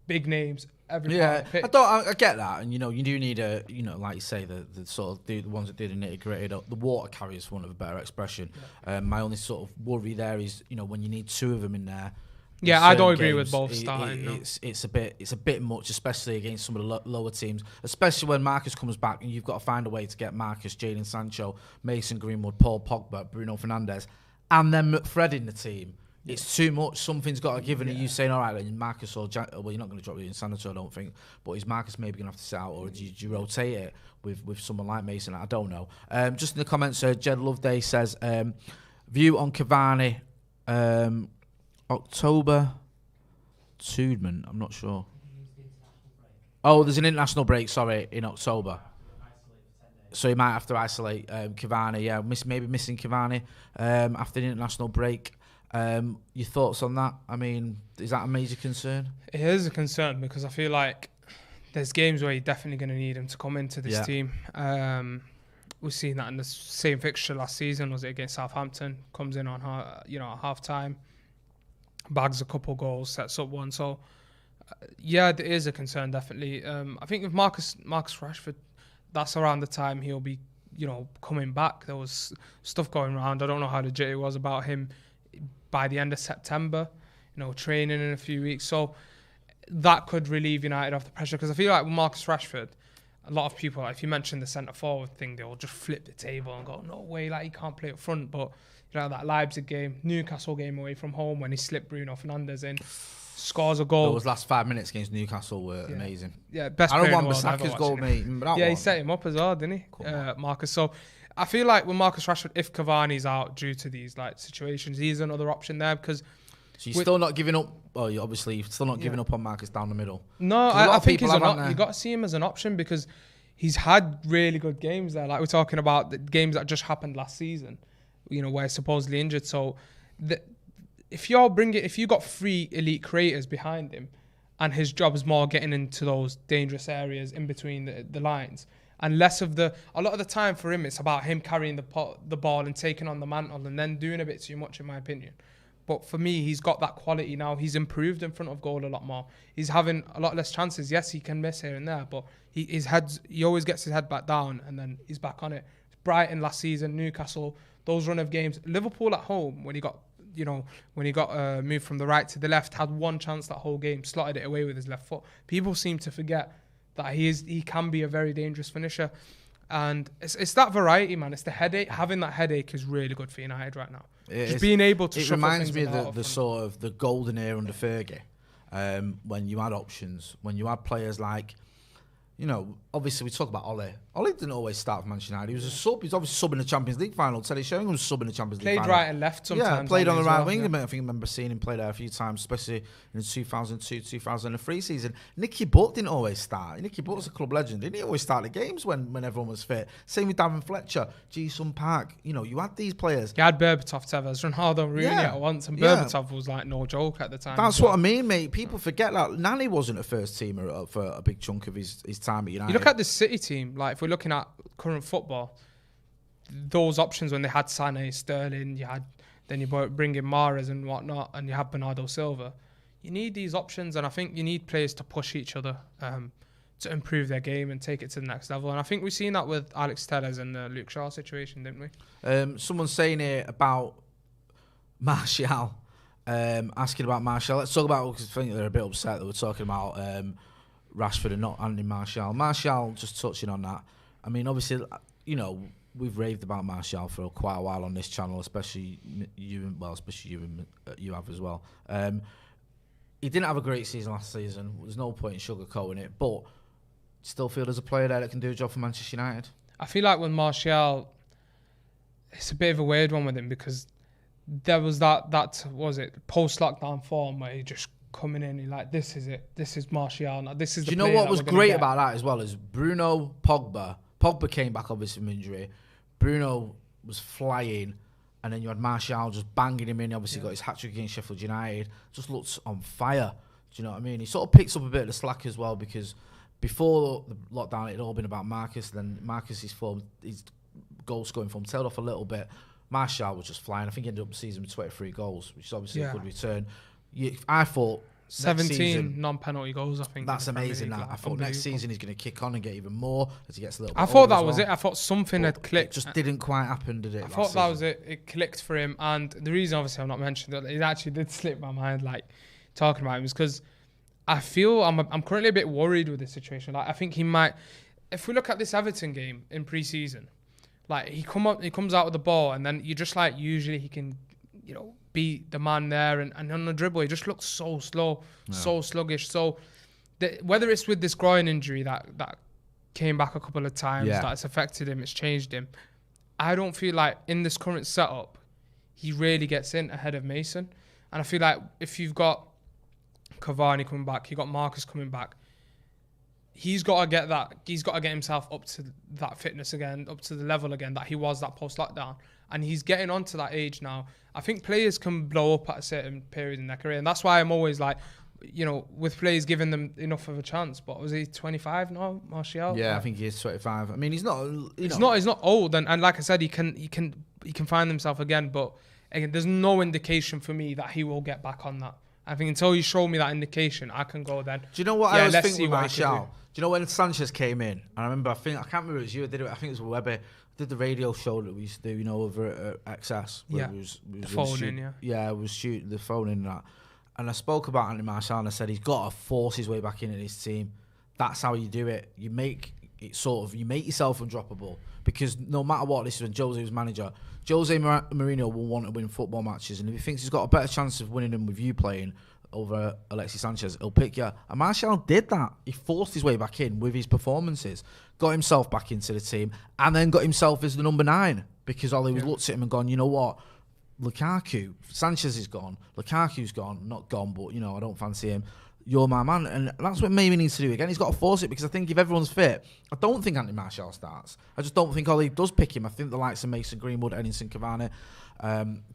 big names. I get that, and you do need like you say, the sort of the ones that do the nitty gritty. The water carriers, for want of a better expression. Yeah. My only sort of worry there is when you need 2 of them in there. Yeah, I don't agree with both starting. It's a bit much, especially against some of the lower teams. Especially when Marcus comes back, and you've got to find a way to get Marcus, Jadon Sancho, Mason Greenwood, Paul Pogba, Bruno Fernandes, and then McFred in the team. It's too much. Something's got to give, and you saying, all right, then Marcus or well, you're not going to drop Jadon Sancho, I don't think. But is Marcus maybe going to have to sit out, or do you rotate it with someone like Mason? I don't know. Just in the comments, Jed Loveday says, view on Cavani, October, Tudman, I'm not sure. Oh, there's an international break, sorry, in October. So he might have to isolate Cavani. Yeah, maybe missing Cavani after the international break. Your thoughts on that? I mean, is that a major concern? It is a concern because I feel like there's games where you're definitely going to need him to come into this team. We've seen that in the same fixture last season. Was it against Southampton? Comes in on at half time, bags a couple goals, sets up one. So yeah, there is a concern definitely. I think with Marcus Rashford, that's around the time he'll be coming back. There was stuff going around. I don't know how legit it was about him by the end of September, training in a few weeks. So that could relieve United of the pressure. Because I feel like with Marcus Rashford, a lot of people, if you mention the centre-forward thing, they'll just flip the table and go, no way, like he can't play up front. But, that Leipzig game, Newcastle game away from home when he slipped Bruno Fernandes in, scores a goal. Those last 5 minutes against Newcastle were amazing. Yeah, best player in the world. Wan-Bissaka's goal, mate. He set him up as well, didn't he, Marcus? So I feel like with Marcus Rashford, if Cavani's out due to these situations, he's another option there because So you're still not giving up. Well, you're obviously still not giving up on Marcus down the middle. No, I think he's you got to see him as an option because he's had really good games there. Like we're talking about the games that just happened last season, where he's supposedly injured. So if you got 3 elite creators behind him, and his job is more getting into those dangerous areas in between the lines, and less of a lot of the time for him, it's about him carrying the ball and taking on the mantle and then doing a bit too much, in my opinion. But for me, he's got that quality now. He's improved in front of goal a lot more. He's having a lot less chances. Yes, he can miss here and there, but he always gets his head back down and then he's back on it. Brighton last season, Newcastle, those run of games. Liverpool at home, when he got moved from the right to the left, had one chance that whole game, slotted it away with his left foot. People seem to forget that he can be a very dangerous finisher. And it's that variety, man. It's the headache. Having that headache is really good for United right now. Just being able to. It reminds me of the sort of the golden era under Fergie, when you had options, when you had players like, obviously we talk about Ole. Ole didn't always start for Manchester United. He was a sub. He's obviously sub in the Champions League final. Teddy Sheringham was sub in the Champions League final. Played right and left sometimes. Yeah, played on the right wing. I remember seeing him play there a few times, especially in the 2002-2003 season. Nicky Butt didn't always start. Nicky Butt was a club legend. Didn't he always start the games when everyone was fit? Same with Darren Fletcher, Ji-Sung Park. You had these players. You had Berbatov, Tevez, Ronaldo, Rooney at once, and Berbatov was like no joke at the time. That's what I mean, mate. People forget that Nani wasn't a first teamer for a big chunk of his time at United. You look at the City team, like if we're looking at current football, those options when they had Sané, Sterling, then you bring in Mahrez and whatnot, and you have Bernardo Silva. You need these options, and I think you need players to push each other to improve their game and take it to the next level. And I think we've seen that with Alex Telles and the Luke Shaw situation, didn't we? Someone's saying here about Martial, asking about Martial. Let's talk about, because I think they're a bit upset that we're talking about Rashford and not Anthony Martial. Martial, just touching on that. I mean, obviously, we've raved about Martial for quite a while on this channel, especially you have as well. He didn't have a great season last season. There's no point in sugarcoating it, but still feel there's a player there that can do a job for Manchester United. I feel like with Martial, it's a bit of a weird one with him because there was that post-lockdown form where he just coming in, he's like, this is it. This is Martial. Now, this is the. Do you know what was great about that as well? Is Bruno, Pogba. Pogba came back obviously from injury. Bruno was flying, and then you had Martial just banging him in. He obviously got his hat-trick against Sheffield United. Just looked on fire. Do you know what I mean? He sort of picks up a bit of the slack as well because before the lockdown, it had all been about Marcus. Then Marcus's form, his goal-scoring form tailed off a little bit. Martial was just flying. I think he ended up the season with 23 goals, which is obviously a good return. I thought 17 non-penalty goals, I think. That's amazing. I thought next season he's going to kick on and get even more as he gets a little bit I thought that older was it. I thought something had clicked. It just didn't quite happen, did it? I thought that was it. It clicked for him. And the reason, obviously, I'm not mentioning that, it actually did slip my mind, like, talking about him, is because I feel I'm currently a bit worried with this situation. Like, I think he might... If we look at this Everton game in pre-season, like, he comes out with the ball, and then you just, like, usually he can, be the man there, and on the dribble he just looks so slow, so sluggish. So whether it's with this groin injury that came back a couple of times, that's affected him, it's changed him, I don't feel like in this current setup he really gets in ahead of Mason. And I feel like if you've got Cavani coming back, you've got Marcus coming back, he's got to get himself up to that fitness again, up to the level again that he was that post-lockdown. And he's getting onto that age now. I think players can blow up at a certain period in their career. And that's why I'm always like, with players giving them enough of a chance. But was he 25 now, Martial? Yeah, I think he is 25. I mean, he's not... He's not old. And like I said, he can find himself again. But again, there's no indication for me that he will get back on that. I think until you show me that indication, I can go then. Do you know what I was thinking with Martial? Do you know when Sanchez came in? And I remember, I can't remember if it was you who did it. I think it was Webber. Did the radio show that we used to do, over at XS. Yeah, the phone in, yeah. Yeah, it was shooting the phone in and that. And I spoke about Anthony Martial and I said he's got to force his way back in at his team. That's how you do it. You make yourself undroppable. Because no matter what, this is when Jose was manager. Jose Mourinho will want to win football matches, and if he thinks he's got a better chance of winning them with you playing over Alexis Sanchez, he'll pick you. And Martial did that. He forced his way back in with his performances, got himself back into the team, and then got himself as the number 9 because Ollie looked at him and gone, you know what? Lukaku, Sanchez is gone, Lukaku's gone, not gone, but I don't fancy him. You're my man, and that's what maybe needs to do again. He's got to force it, because I think if everyone's fit, I don't think Anthony Martial starts. I just don't think Ollie does pick him. I think the likes of Mason Greenwood, Edinson Cavani,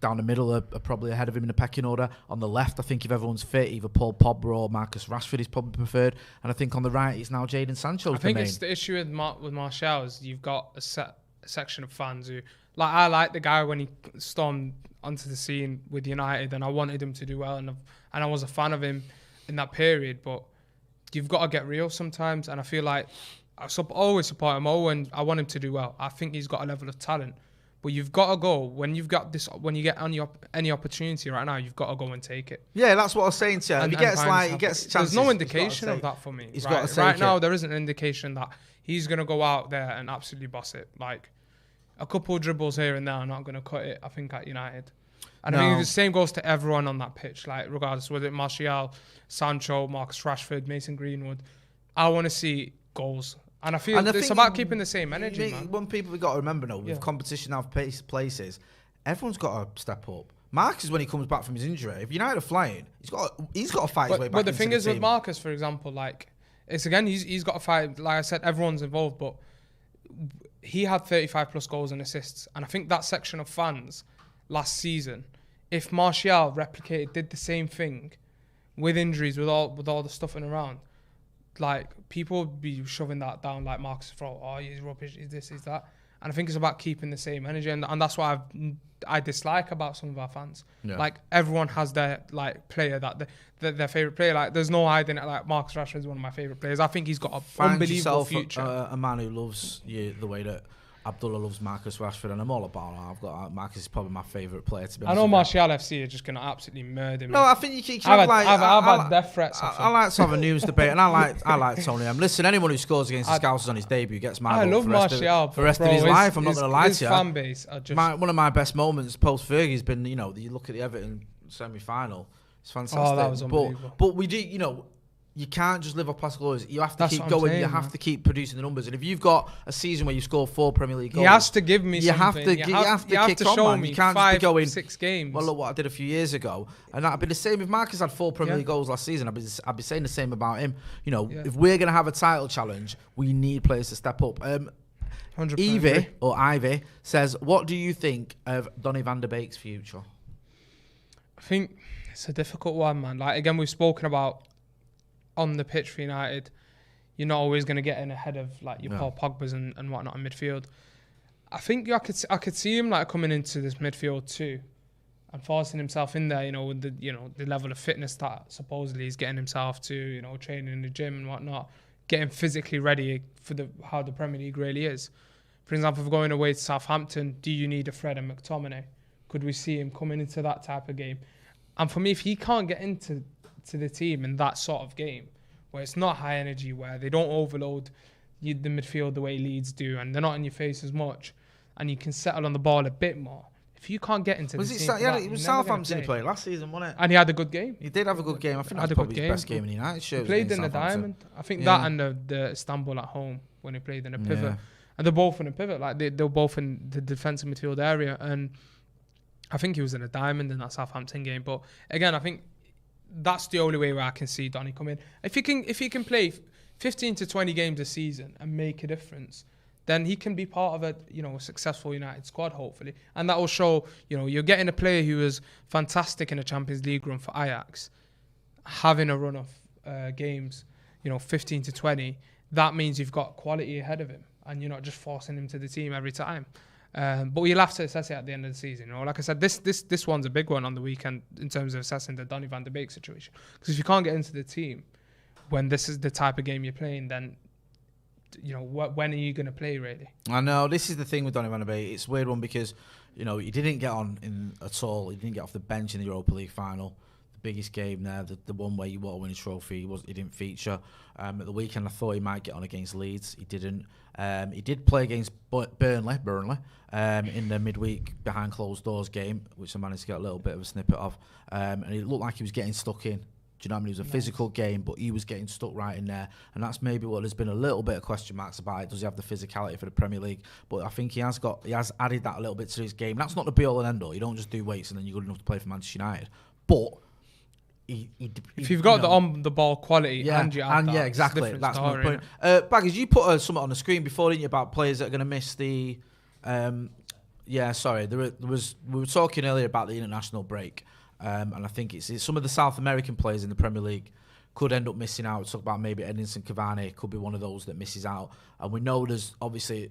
down the middle are probably ahead of him in the pecking order. On the left, I think if everyone's fit, either Paul Pogba or Marcus Rashford is probably preferred. And I think on the right, it's now Jadon Sancho. I think it's the issue with Martial is you've got a section of fans who, like, I like the guy when he stormed onto the scene with United, and I wanted him to do well, and I was a fan of him in that period, but you've got to get real sometimes, and I feel like I always support him. And I want him to do well. I think he's got a level of talent, but you've got to go when you get any opportunity right now. You've got to go and take it. Yeah, that's what I was saying to you. If he gets chances, there's no indication of that for me. He's got to take right now. There isn't an indication that he's going to go out there and absolutely boss it. Like a couple of dribbles here and there are not going to cut it, I think, at United. And I think the same goes to everyone on that pitch, like regardless whether it's Martial, Sancho, Marcus Rashford, Mason Greenwood. I want to see goals. And I feel it's about keeping the same energy, man. One people we've got to remember now, with competition now for places, everyone's got to step up. Marcus, when he comes back from his injury, if United are flying, he's got to fight his way back. But the thing is with Marcus, for example, like it's again, he's got to fight. Like I said, everyone's involved, but he had 35 plus goals and assists, and I think that section of fans last season, if Martial did the same thing with injuries, with all the stuffing around, like people would be shoving that down like Marcus' throat. Oh, he's rubbish. He's this, he's that. And I think it's about keeping the same energy, and that's what I dislike about some of our fans. Yeah. Like everyone has their like player their favorite player. Like there's no hiding it. Like Marcus Rashford is one of my favorite players. I think he's got a unbelievable future. A man who loves you the way that Abdullah loves Marcus Rashford, and I'm all about that. Marcus is probably my favourite player, to be honest. I know Martial FC are just going to absolutely murder me. No, I think you can. I've had death threats. I like to have a news debate, and I like Tony M. Listen, anyone who scores against the Scousers on his debut gets my vote. I love Martial for the rest of his life. I'm not going to lie to you. His fan base are just one of my best moments post Fergie has been, you look at the Everton semi-final. It's fantastic. Oh, that was unbelievable. But we do, you can't just live off past glories. You have to keep going. You have to keep producing the numbers. And if you've got a season where you score 4 Premier League goals, he has to give me something. You have to show me. You can't 5, just be going 6 games. Well, look what I did a few years ago, and that'd be the same if Marcus had 4 Premier League goals last season. I'd be saying the same about him. If we're gonna have a title challenge, we need players to step up. 100%. Ivy says, "What do you think of Donny van der Beek's future?" I think it's a difficult one, man. Like again, we've spoken about. On the pitch for United, you're not always going to get in ahead of like your Paul Pogba's and whatnot in midfield. I think I could see him like coming into this midfield too, and forcing himself in there. With the level of fitness that supposedly he's getting himself to. Training in the gym and whatnot, getting physically ready for how the Premier League really is. For example, if going away to Southampton, do you need a Fred and McTominay? Could we see him coming into that type of game? And for me, if he can't get into the team in that sort of game where it's not high energy, where they don't overload the midfield the way Leeds do, and they're not in your face as much, and you can settle on the ball a bit more. If you can't get into the team, it was Southampton he played last season, wasn't it? And he had a good game. He did have a good game. I think that was probably his best game in the United shirt. He played in the Diamond. I think that and the Istanbul at home when he played in the pivot. Yeah. And they're both in a pivot. Like they were both in the defensive midfield area, and I think he was in a Diamond in that Southampton game. But again, I think that's the only way where I can see Donny come in. If he can play 15 to 20 games a season and make a difference, then he can be part of a successful United squad, hopefully. And that will show, you're getting a player who was fantastic in a Champions League run for Ajax, having a run of games, 15 to 20. That means you've got quality ahead of him, and you're not just forcing him to the team every time. But you'll have to assess it at the end of the season. Like I said, this one's a big one on the weekend in terms of assessing the Donny van der Beek situation. Because if you can't get into the team when this is the type of game you're playing, then when are you going to play really? I know this is the thing with Donny van der Beek. It's a weird one because he didn't get on at all. He didn't get off the bench in the Europa League final. Biggest game there, the one where you want to win a trophy, he didn't feature. At the weekend, I thought he might get on against Leeds. He didn't. He did play against Burnley in the midweek behind closed doors game, which I managed to get a little bit of a snippet of. And it looked like he was getting stuck in Do you know what I mean? It was a physical game, but he was getting stuck right in there. And that's maybe what there's been a little bit of question marks about it. Does he have the physicality for the Premier League? But I think he has added that a little bit to his game. That's not the be all and end all. You don't just do weights and then you're good enough to play for Manchester United. But if you've got the on the ball quality and you add that, exactly. That's my point. Baggers, you put something on the screen before, didn't you, about players that are going to miss the. We were talking earlier about the international break, and I think it's some of the South American players in the Premier League could end up missing out. Talk about maybe Edinson Cavani could be one of those that misses out, and we know there's obviously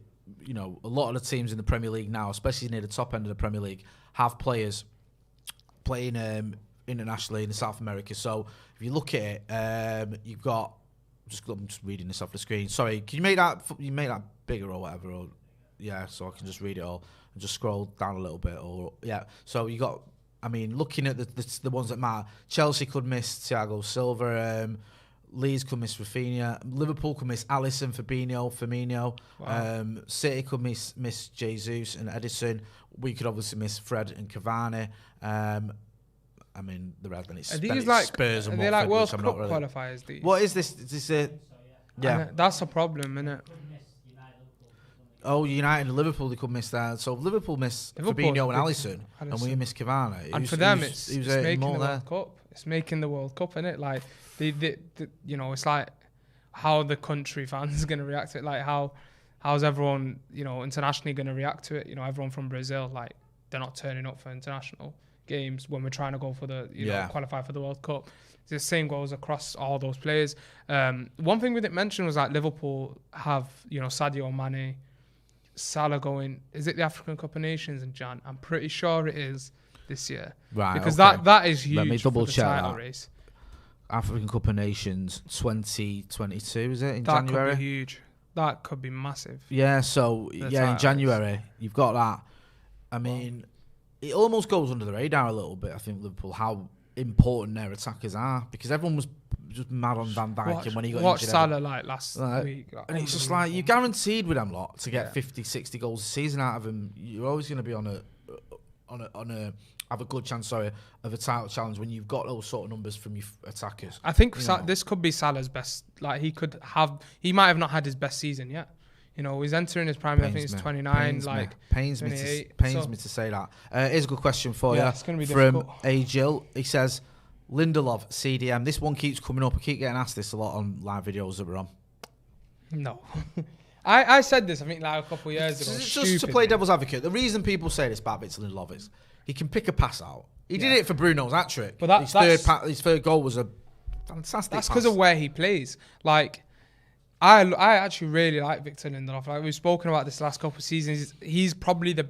a lot of the teams in the Premier League now, especially near the top end of the Premier League, have players playing internationally in South America. So if you look at it, you've got I'm just reading this off the screen. Sorry, can you make that bigger or whatever? Or, so I can just read it all and just scroll down a little bit. So you got, looking at the ones that matter, Chelsea could miss Thiago Silva, Leeds could miss Rafinha, Liverpool could miss Alisson, Firmino. Wow. City could miss Jesus and Edison. We could obviously miss Fred and Cavani. The rest, then it's Spurs and Watford. Are they like World Cup really qualifiers? These? What is this? Is this that's a problem, isn't it? Oh, United and Liverpool, they could miss that. So Liverpool miss Fabinho and Alisson, and we miss Cavani. And for them, it's making the World Cup. It's making the World Cup, isn't it? Like, it's like how the country fans are going to react to it. Like, how's everyone, internationally going to react to it? Everyone from Brazil, like, they're not turning up for international games when we're trying to go for the, qualify for the World Cup. The same goes across all those players. One thing we didn't mention was that Liverpool have, Sadio Mane, Salah going. Is it the African Cup of Nations in Jan? I'm pretty sure it is this year. Right. Because that is huge. Let me double check title that. Race. African Cup of Nations 2022, is it, in January? That could be huge. That could be massive. Yeah, so, in January, you've got that. It almost goes under the radar a little bit, I think, Liverpool, how important their attackers are, because everyone was just mad on Van Dijk and when he got injured. Salah last week. And it's just like, you're guaranteed with them lot to get 50, 60 goals a season out of them. You're always going to be have a good chance, of a title challenge when you've got those sort of numbers from your attackers. I think this could be Salah's best. Like, he might have not had his best season yet. He's entering his prime. I think he's 29. Pains me to say that. Here's a good question for you. It's going to be from difficult. A. Jill. He says, Lindelof, CDM. This one keeps coming up. I keep getting asked this a lot on live videos that we're on. No. I said this, I think, like a couple of years ago. Just to play devil's advocate, the reason people say this about Victor Lindelof is he can pick a pass out. He did it for Bruno's hat-trick. But his third goal was a fantastic That's pass. because of where he plays. Like, I actually really like Victor Lindelof. Like, we've spoken about this last couple of seasons. He's probably the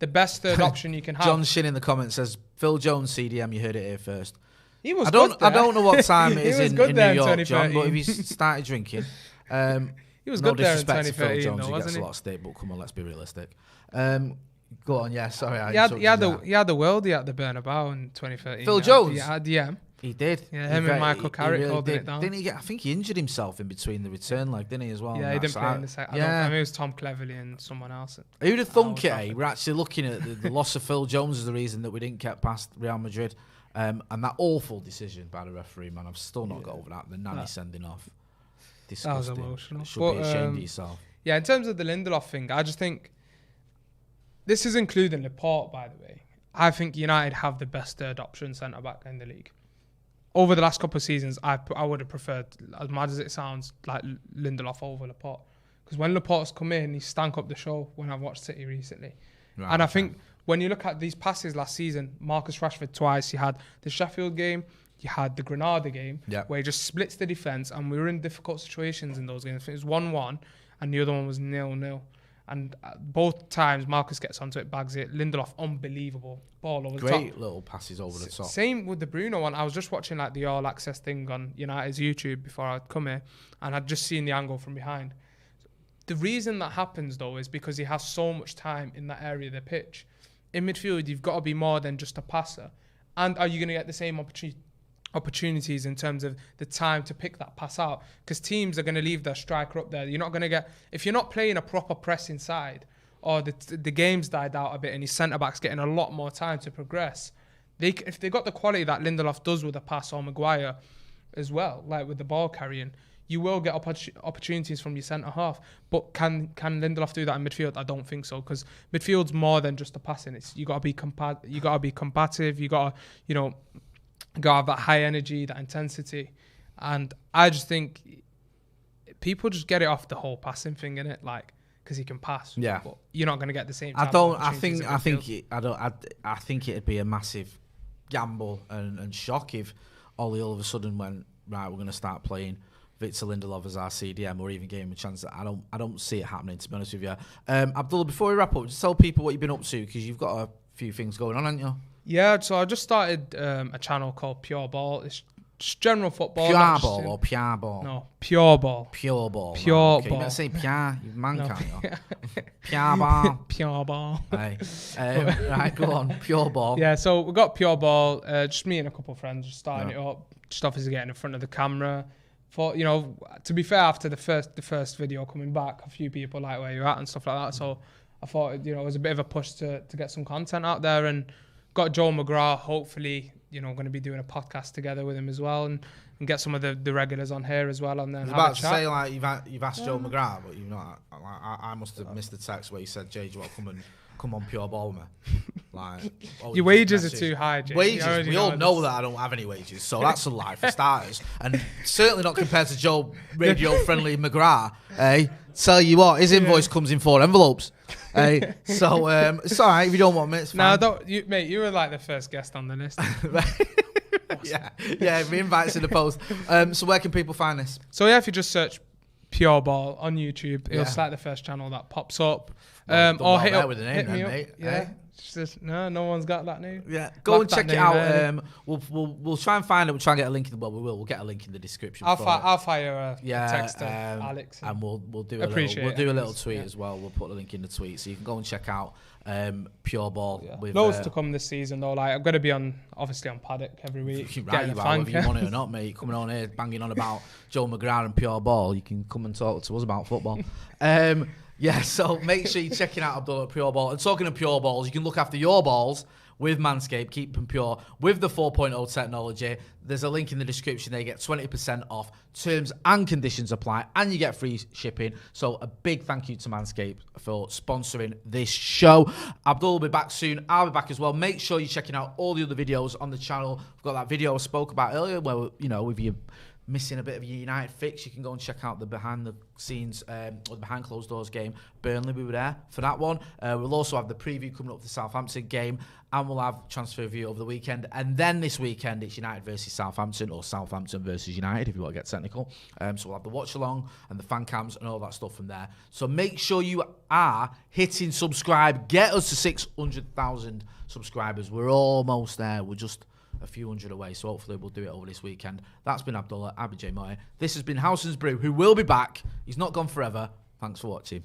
best third option you can have. John Shin in the comments says, Phil Jones, CDM, you heard it here first. He was I don't know what time it is in New York, John, but if he's started drinking... he was good there in 2013, Phil Jones, though, wasn't gets he? a lot of stick, but come on, let's be realistic. Go on, sorry. He had the worldie at the Bernabeu in 2013. Phil Jones? Yeah. He did. Yeah, him and Michael Carrick really holding it down. Didn't he I think he injured himself in between the return leg, didn't he, as well? Yeah, he didn't play in the second. I mean, it was Tom Cleverley and someone else. Who'd have thunk it, We're actually looking at the loss of Phil Jones as the reason that we didn't get past Real Madrid. And that awful decision by the referee, man. I've still not got over that. The nanny sending off. Disgusting. That was emotional. You should be ashamed of yourself. Yeah, in terms of the Lindelof thing, I just think this is including Laporte, by the way. I think United have the best third option centre-back in the league. Over the last couple of seasons, I would have preferred, as mad as it sounds, like Lindelof over Laporte. Because when Laporte's come in, he stank up the show when I've watched City recently. Right, and I think when you look at these passes last season, Marcus Rashford twice, you had the Sheffield game, you had the Granada game, where he just splits the defence, and we were in difficult situations in those games. I think it was 1-1, and the other one was 0-0. And both times, Marcus gets onto it, bags it. Lindelof, unbelievable. Ball over the top. Great little passes over the top. Same with the Bruno one. I was just watching like the All Access thing on United's YouTube before I'd come here, and I'd just seen the angle from behind. The reason that happens, though, is because he has so much time in that area of the pitch. In midfield, you've got to be more than just a passer. And are you going to get the same opportunities in terms of the time to pick that pass out? Because teams are going to leave their striker up there. You're not going to get... If you're not playing a proper press inside, or the game's died out a bit and his centre-back's getting a lot more time to progress, if they got the quality that Lindelof does with a pass or Maguire as well, like with the ball carrying, you will get opportunities from your centre half. But can Lindelof do that in midfield? I don't think so, because midfield's more than just a passing. It's you got to be combative. You got to have that high energy, that intensity, and I just think people just get it off the whole passing thing, innit? Like, because he can pass. Yeah. But you're not going to get the same. I think it'd be a massive gamble and shock if Ollie all of a sudden went, right, we're going to start playing Victor Lindelof as our CDM, or even gave him a chance. That I don't see it happening, to be honest with you. Abdullah, before we wrap up, just tell people what you've been up to, because you've got a few things going on, haven't you? Yeah, so I just started a channel called Pure Ball. It's just general football. Pure Ball or Pure Ball? No, Pure Ball. Pure Ball. Pure Ball. you better say Pure, you man, no. can't you? Pure Ball. Pure Ball. Hey. Right, go on. Pure Ball. Yeah, so we got Pure Ball. Just me and a couple of friends just starting it up. Just obviously getting in front of the camera. For to be fair, after the first video coming back, a few people like where you're at and stuff like that. So I thought it was a bit of a push to get some content out there, and got Joe McGrath. Hopefully, going to be doing a podcast together with him as well, and get some of the regulars on here as well. And then I was about to say, like, you've asked Joe McGrath, but you've not. I must have missed the text where you said, Jay, do you want to come on Pure Ball with me? Like, your wages are too high, Jay. Wages, we all know that I don't have any wages, so that's a lie for starters, and certainly not compared to Joe radio-friendly McGrath. Tell you what, his invoice comes in 4 envelopes. So it's all right if you don't want me. It's fine. No, mate. You were like the first guest on the list. yeah, the invites in the post. So where can people find this? So yeah, if you just search Pure Ball on YouTube, it'll select the first channel that pops up. Or hit up with the name, hit me up. mate. Yeah. No one's got that name. Yeah, go and check it out. We'll try and find it. We'll try and get a link. We'll get a link in the description. I'll fire a text to Alex, and we'll do a little tweet as well. We'll put a link in the tweet, so you can go and check out Pure Ball. Yeah. With loads to come this season though. Like, I'm going to be obviously on Paddock every week. Right, you are, whether you want it or not, mate. Coming on here banging on about Joe McGrath and Pure Ball. You can come and talk to us about football. Yeah, so make sure you're checking out Abdullah Pure Ball. And talking of pure balls, you can look after your balls with Manscaped, keep them pure with the 4.0 technology. There's a link in the description there. You get 20% off. Terms and conditions apply, and you get free shipping. So a big thank you to Manscaped for sponsoring this show. Abdul will be back soon. I'll be back as well. Make sure you're checking out all the other videos on the channel. We've got that video I spoke about earlier where, if you missing a bit of your United fix, you can go and check out the behind the scenes or the behind closed doors game. Burnley, we were there for that one. We'll also have the preview coming up for the Southampton game, and we'll have transfer review over the weekend. And then this weekend it's United versus Southampton, or Southampton versus United if you want to get technical. So we'll have the watch along and the fan cams and all that stuff from there. So make sure you are hitting subscribe. Get us to 600,000 subscribers. We're almost there. We're just a few hundred away, so hopefully we'll do it over this weekend. That's been Abdullah, Abijay Moy. This has been Howson's Brew, who will be back. He's not gone forever. Thanks for watching.